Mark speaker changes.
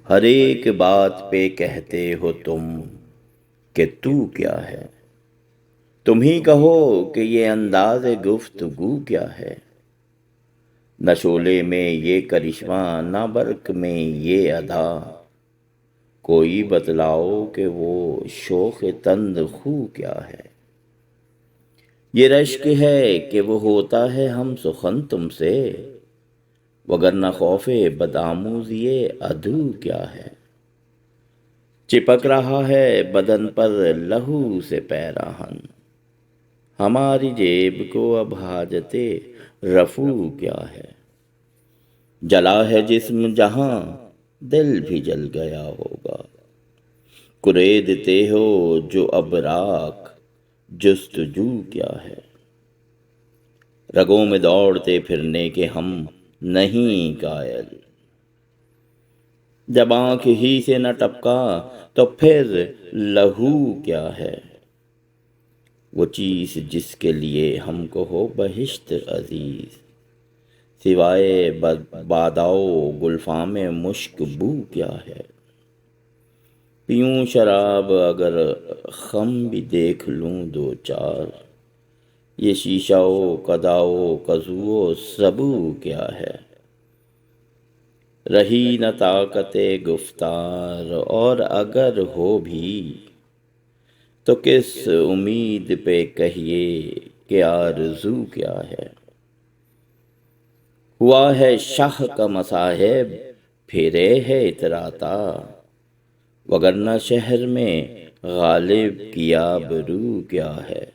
Speaker 1: ہر ایک بات پہ کہتے ہو تم کہ تو کیا ہے، تم ہی کہو کہ یہ انداز گفتگو کیا ہے۔ نہ شعلے میں یہ کرشمہ، نہ برق میں یہ ادا، کوئی بتلاؤ کہ وہ شوق تند خو کیا ہے۔ یہ رشک ہے کہ وہ ہوتا ہے ہم سخن تم سے، وگرنہ خوف بدآموز یہ عدو کیا ہے۔ چپک رہا ہے بدن پر لہو سے پیراہن، ہماری جیب کو اب حاجت رفو کیا ہے۔ جلا ہے جسم جہاں دل بھی جل گیا ہوگا، کریدتے ہو جو اب راکھ جستجو کیا ہے۔ رگوں میں دوڑتے پھرنے کے ہم نہیں قائل، جب آنکھ ہی سے نہ ٹپکا تو پھر لہو کیا ہے۔ وہ چیز جس کے لیے ہم کو ہو بہشت عزیز، سوائے باداؤ گلفام مشک بو کیا ہے۔ پیوں شراب اگر خم بھی دیکھ لوں دو چار، یہ شیشہ و کداؤ کزو و سبو کیا ہے۔ رہی نہ طاقت گفتار اور اگر ہو بھی، تو کس امید پہ کہیے کہ آرزو کیا ہے۔ ہوا ہے شاہ کا مصاحب پھرے ہے اتراتا، وگرنہ شہر میں غالب کی آبرو کیا ہے۔